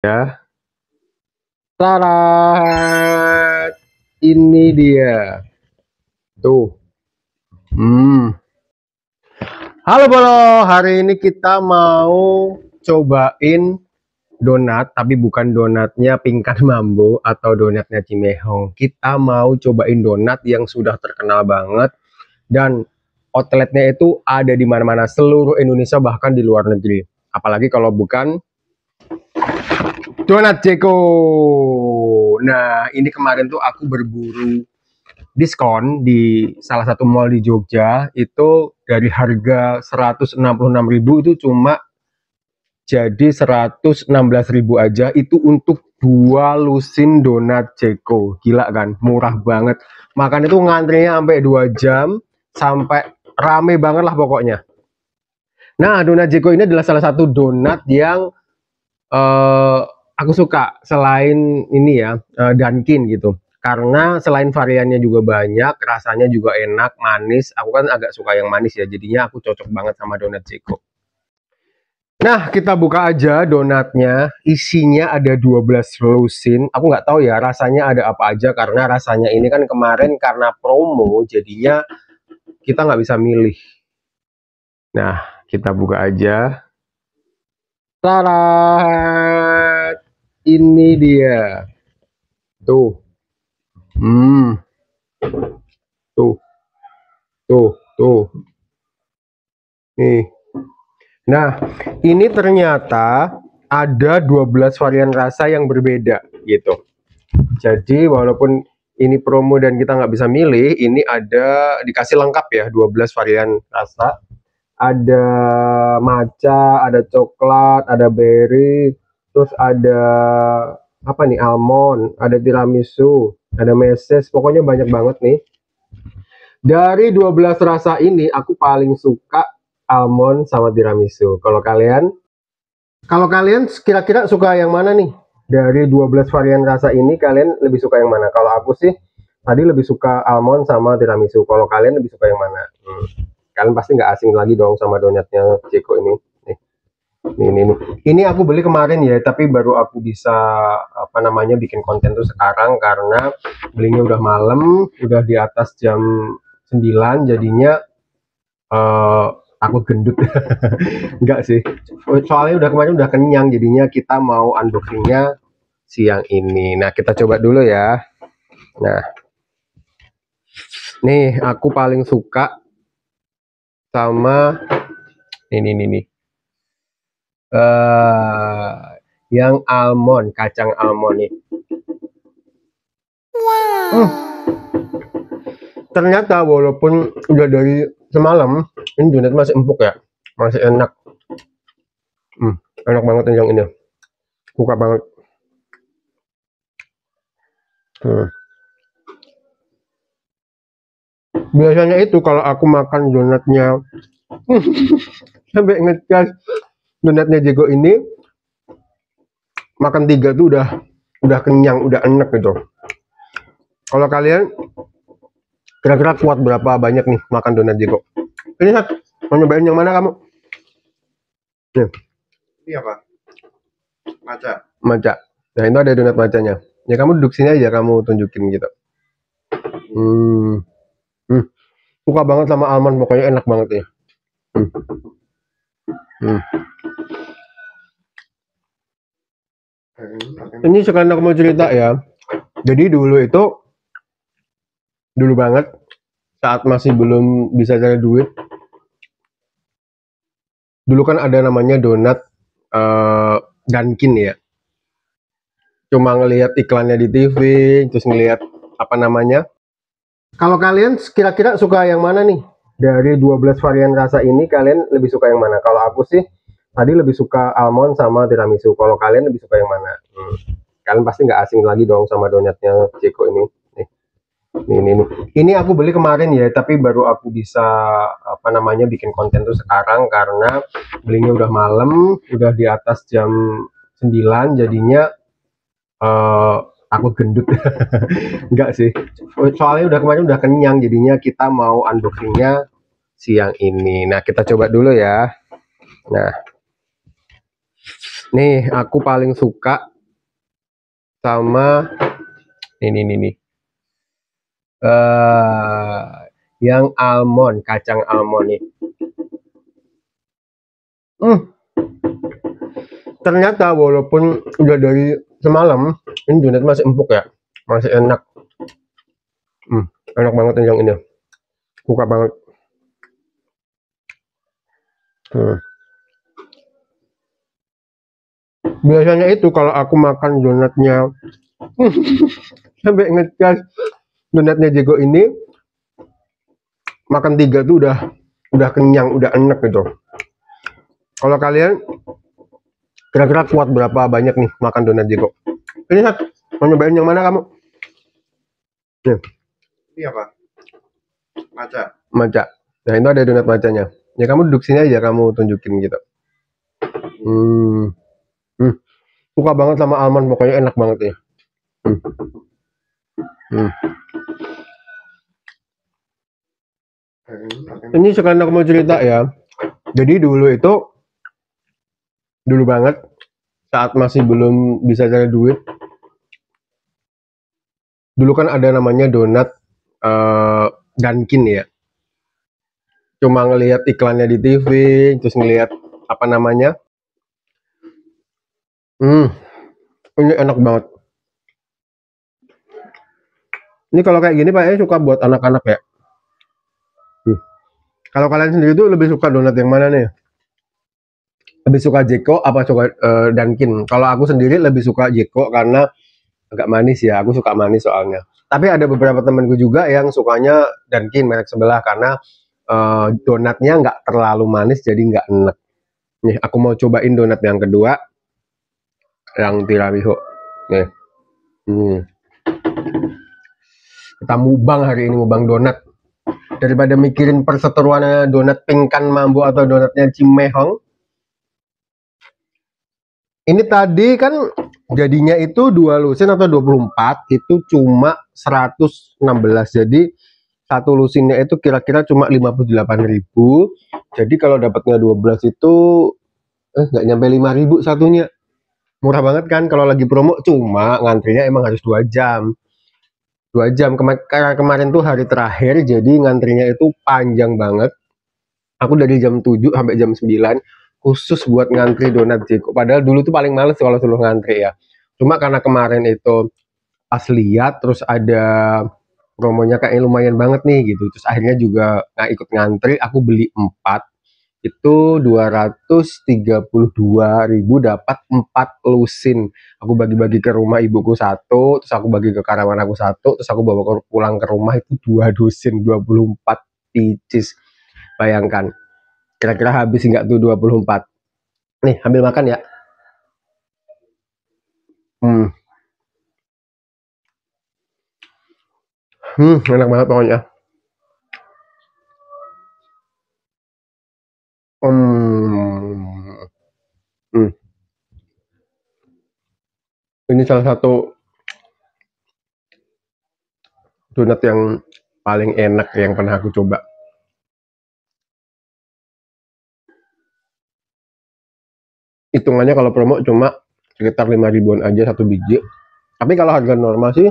Ya, tarat, ini dia. Tuh. Halo Bolo, hari ini kita mau cobain donat, tapi bukan donatnya Pingkan Mambo atau donatnya Cimehong. Kita mau cobain donat yang sudah terkenal banget dan outletnya itu ada di mana-mana seluruh Indonesia bahkan di luar negeri. Apalagi kalau bukan Donat Ceko. Nah, ini kemarin tuh aku berburu diskon di salah satu mall di Jogja. Itu dari harga 166.000 itu cuma jadi 116.000 aja. Itu untuk 2 lusin donat Ceko. Gila kan? Murah banget. Makan itu ngantrinya sampai 2 jam. Sampai rame banget lah pokoknya. Nah, donat Ceko ini adalah salah satu donat yang aku suka selain ini ya, Dunkin gitu. Karena selain variannya juga banyak, rasanya juga enak, manis. Aku kan agak suka yang manis ya, jadinya aku cocok banget sama donat Ceko. Nah, kita buka aja donatnya. Isinya ada 12 lusin. Aku nggak tahu ya rasanya ada apa aja, karena rasanya ini kan kemarin karena promo, jadinya kita nggak bisa milih. Nah, kita buka aja. Tarat, ini dia. Tuh. Tuh, tuh. Nih. Nah, ini ternyata ada 12 varian rasa yang berbeda gitu. Jadi walaupun ini promo dan kita nggak bisa milih, ini ada dikasih lengkap ya 12 varian rasa. Ada matcha, ada coklat, ada berry, terus ada apa nih, almond, ada tiramisu, ada meses, pokoknya banyak banget nih. Dari 12 rasa ini aku paling suka almond sama tiramisu. Kalau kalian kira-kira suka yang mana nih? Dari 12 varian rasa ini kalian lebih suka yang mana? Kalau aku sih tadi lebih suka almond sama tiramisu. Kalau kalian lebih suka yang mana? Kalian pasti nggak asing lagi dong sama donatnya Ceko ini. Ini aku beli kemarin ya, tapi baru aku bisa apa namanya bikin konten tuh sekarang karena belinya udah malam, udah di atas jam 9, jadinya takut gendut. Enggak sih, soalnya udah kemarin udah kenyang, jadinya kita mau unboxingnya siang ini. Nah, kita coba dulu ya. Nah, nih aku paling suka sama ini nih. Yang almond, kacang almond nih. Ternyata walaupun udah dari semalam, ini donat masih empuk ya, masih enak. Enak banget yang ini, suka banget. Biasanya itu kalau aku makan donatnya sampai ngecas donatnya Jego ini, makan 3 tuh udah kenyang, udah enak gitu. Kalau kalian kira-kira kuat berapa banyak nih makan donat Jego? Ini Sat, mau nyobain yang mana kamu? Nih. Ini apa? Matcha. Matcha. Nah, itu ada donat matchanya. Ya kamu duduk sini aja, kamu tunjukin gitu. Suka banget sama almond, pokoknya enak banget ya. Ini sekarang aku mau cerita ya. Jadi dulu banget saat masih belum bisa cari duit, dulu kan ada namanya donat Dunkin ya. Cuma ngelihat iklannya di TV, terus ngelihat apa namanya. Kalau kalian kira-kira suka yang mana nih? Dari 12 varian rasa ini kalian lebih suka yang mana? Kalau aku sih tadi lebih suka almond sama tiramisu. Kalau kalian lebih suka yang mana? Kalian pasti nggak asing lagi dong sama donatnya Ceko ini. Ini aku beli kemarin ya, tapi baru aku bisa apa namanya bikin konten tuh sekarang karena belinya udah malam, udah di atas jam 9, jadinya takut gendut. Enggak sih, soalnya udah kemarin udah kenyang, jadinya kita mau unboxingnya siang ini. Nah, kita coba dulu ya. Nah, Nih, aku paling suka sama ini nih. Yang almond, kacang almond nih. Ternyata walaupun udah dari semalam, ini donat masih empuk ya, masih enak. Enak banget yang ini, suka banget. Biasanya itu kalau aku makan donatnya sampai ngecas donatnya Jego ini, makan 3 tuh udah kenyang, udah enak gitu. Kalau kalian kira-kira kuat berapa banyak nih makan donat Jego? Ini Sat, mau nyobain yang mana kamu? Nih. Ini apa? Maca. Maca. Nah, itu ada donat macanya. Ya kamu duduk sini aja, kamu tunjukin gitu. Suka banget sama almond, pokoknya enak banget ya. Ini sekarang aku mau cerita ya. Jadi dulu banget saat masih belum bisa cari duit, dulu kan ada namanya donat Dunkin ya. Cuma ngelihat iklannya di TV, terus ngelihat apa namanya, ini enak banget. Ini kalau kayak gini Pak, suka buat anak-anak ya. Kalau kalian sendiri tuh lebih suka donat yang mana nih? Lebih suka Jeko apa suka Dunkin? Kalau aku sendiri lebih suka Jeko karena agak manis ya. Aku suka manis soalnya. Tapi ada beberapa temanku juga yang sukanya Dunkin merek sebelah karena donatnya nggak terlalu manis jadi nggak enak. Nih aku mau cobain donat yang kedua, yang tiramisu. Nih, kita mubang hari ini, mubang donat. Daripada mikirin perseteruannya donat Pingkan Mambo atau donatnya Cimehong. Ini tadi kan jadinya itu 2 lusin atau 24 itu cuma 116. Jadi satu lusinnya itu kira-kira cuma 58.000. Jadi kalau dapatnya 12 itu nggak nyampe 5.000 satunya. Murah banget kan kalau lagi promo, cuma ngantrinya emang harus 2 jam. 2 jam karena kemarin tuh hari terakhir, jadi ngantrinya itu panjang banget. Aku dari jam 7 sampai jam 9 khusus buat ngantri donat Jeko. Padahal dulu tuh paling males kalau suruh ngantri ya. Cuma karena kemarin itu pas lihat terus ada promonya kayak lumayan banget nih gitu. Terus akhirnya juga nggak ikut ngantri, aku beli 4 itu 232.000 dapat 4 lusin. Aku bagi-bagi ke rumah ibuku satu, terus aku bagi ke karyawan aku satu, terus aku bawa pulang ke rumah itu 2 lusin, 24 pieces. Bayangkan, kira-kira habis nggak tuh 24? Nih, ambil makan ya. Enak banget pokoknya. Ini salah satu donat yang paling enak yang pernah aku coba. Hitungannya kalau promo cuma sekitar 5 ribuan aja satu biji. Tapi kalau harga normal sih,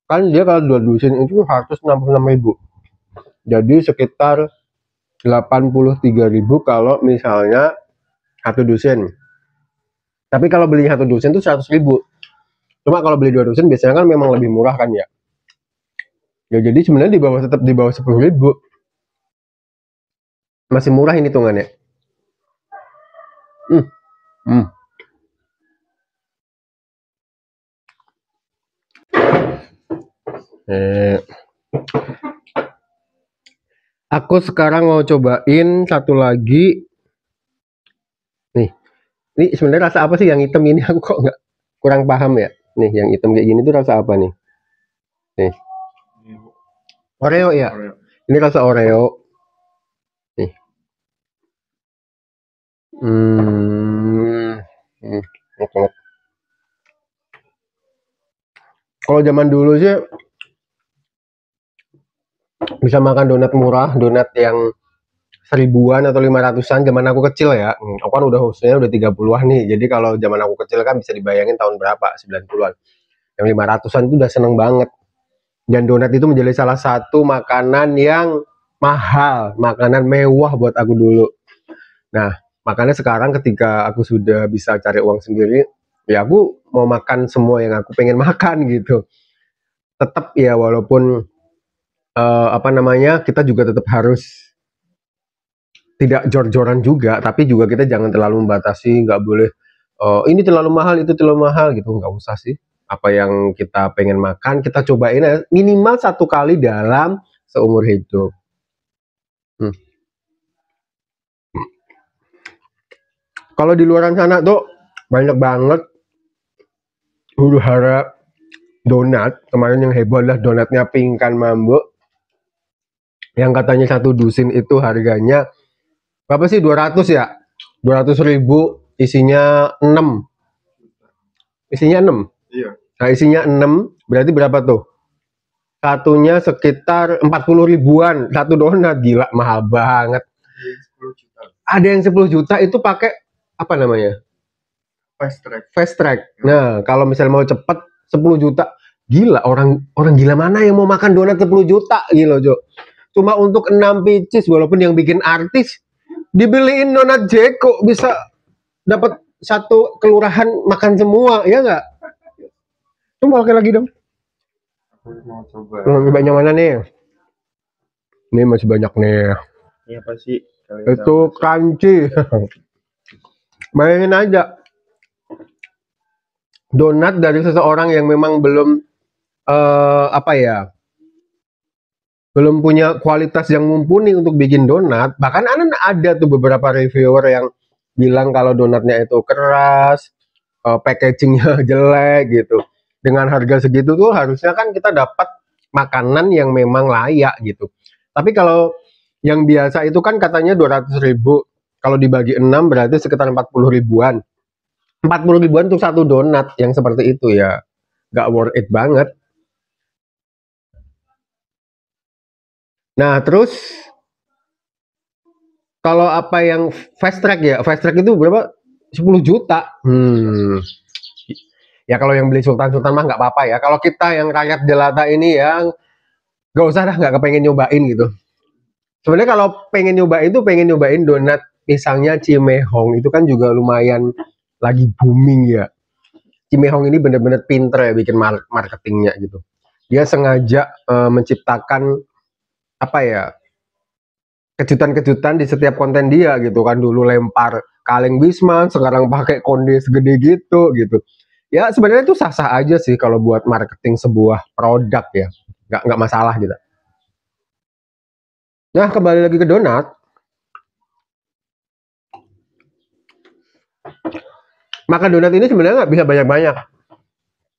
kan dia kalau 2 dusin itu 166.000. Jadi sekitar 83.000 kalau misalnya satu dusin. Tapi kalau beli satu dusin itu 100.000. Cuma kalau beli 2 dusin biasanya kan memang lebih murah kan ya. Ya jadi sebenarnya tetap di bawah 10.000. Masih murah ini hitungannya. Aku sekarang mau cobain satu lagi. Nih, ini sebenarnya rasa apa sih yang hitam ini? Aku kok nggak kurang paham ya. Nih, yang hitam kayak gini tuh rasa apa nih? Nih, Oreo ya. Oreo. Ini rasa Oreo. Nih. Kalau zaman dulu sih bisa makan donat murah, donat yang seribuan atau 500-an zaman aku kecil ya. Aku kan udah 30-an nih. Jadi kalau zaman aku kecil kan bisa dibayangin tahun berapa? 90-an. Yang 500-an itu udah seneng banget. Dan donat itu menjadi salah satu makanan yang mahal, makanan mewah buat aku dulu. Nah, makanya sekarang ketika aku sudah bisa cari uang sendiri, ya aku mau makan semua yang aku pengen makan gitu. Tetap ya walaupun apa namanya, kita juga tetap harus tidak jor-joran juga, tapi juga kita jangan terlalu membatasi, nggak boleh ini terlalu mahal, itu terlalu mahal gitu, nggak usah sih. Apa yang kita pengen makan, kita cobain ya, minimal 1 kali dalam seumur hidup. Hmm. Kalau di luar sana tuh banyak banget huru hara donat. Kemarin yang heboh adalah donatnya Pingkan Mambo, yang katanya 1 dusin itu harganya berapa sih, 200 ya, 200.000, isinya 6. Isinya 6. Iya. Nah, isinya 6, berarti berapa tuh? Satunya sekitar 40 ribuan. Satu donat, gila, mahal banget. 10 juta. Ada yang 10 juta itu pakai apa namanya? Fast track. Fast track. Nah, kalau misalnya mau cepet 10 juta. Gila, orang gila mana yang mau makan donat 10 juta gitu, Jo. Cuma untuk 6 pieces, walaupun yang bikin artis dibeliin donat Jeko bisa dapat 1 kelurahan makan semua, ya nggak? Coba pakai lagi dong. Aku mau coba. Lebih banyak mana nih? Ini masih banyak nih. Ini apa sih? Itu crunchy. Bayangin aja, donat dari seseorang yang memang belum apa ya, belum punya kualitas yang mumpuni untuk bikin donat. Bahkan ada tuh beberapa reviewer yang bilang kalau donatnya itu keras, packagingnya jelek gitu. Dengan harga segitu tuh harusnya kan kita dapat makanan yang memang layak gitu. Tapi kalau yang biasa itu kan katanya 200.000, kalau dibagi 6 berarti sekitar 40 ribuan. 40 ribuan untuk 1 donat yang seperti itu ya nggak worth it banget. Nah, terus kalau apa yang fast track ya, fast track itu berapa? 10 juta. Ya kalau yang beli Sultan-Sultan mah nggak apa-apa ya. Kalau kita yang rakyat jelata ini yang nggak usah dah, nggak kepengen nyobain gitu. Sebenarnya kalau pengen nyobain donat pisangnya Cimehong, itu kan juga lumayan lagi booming ya. Cimehong ini bener-bener pinter ya bikin marketingnya gitu. Dia sengaja menciptakan apa ya, kejutan-kejutan di setiap konten dia gitu kan. Dulu lempar kaleng Wisman, sekarang pakai konde segede gitu. Ya sebenarnya itu sah-sah aja sih kalau buat marketing sebuah produk ya, nggak masalah gitu. Nah, kembali lagi ke donat. Makan donat ini sebenarnya nggak bisa banyak-banyak.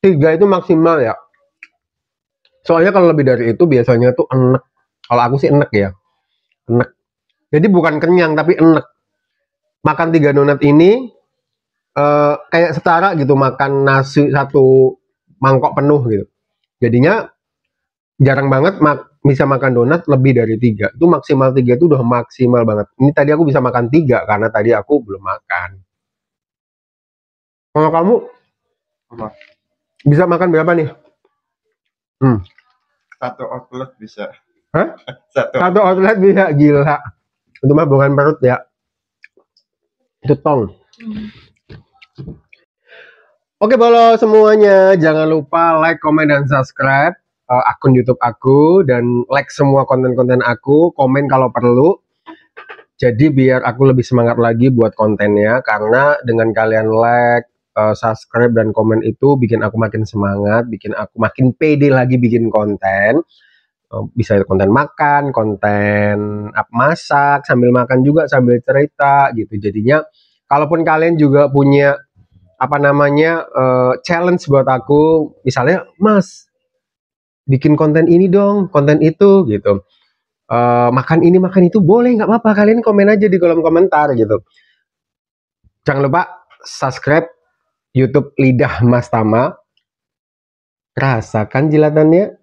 3 itu maksimal ya. Soalnya kalau lebih dari itu biasanya tuh enek. Kalau aku sih enek ya, enek. Jadi bukan kenyang tapi enek. Makan 3 donat ini kayak setara gitu makan nasi 1 mangkok penuh gitu. Jadinya jarang banget bisa makan donat lebih dari 3. Itu maksimal 3 itu udah maksimal banget. Ini tadi aku bisa makan 3 karena tadi aku belum makan. Kalau kamu Apa? bisa makan berapa nih? 1 outlet bisa. Hah? 1 outlet bisa, gila. Itu mah bukan perut ya. Itu tong. Oke, bolo semuanya, jangan lupa like, komen, dan subscribe akun YouTube aku, dan like semua konten-konten aku, komen kalau perlu. Jadi biar aku lebih semangat lagi buat kontennya, karena dengan kalian like, subscribe, dan komen itu bikin aku makin semangat, bikin aku makin pede lagi bikin konten. Bisa konten makan, konten masak, sambil makan juga, sambil cerita gitu. Jadinya kalaupun kalian juga punya apa namanya challenge buat aku, misalnya Mas bikin konten ini dong, konten itu gitu, makan ini makan itu, boleh, nggak apa-apa, kalian komen aja di kolom komentar gitu. Jangan lupa subscribe YouTube Lidah Mas Tama, rasakan jilatannya.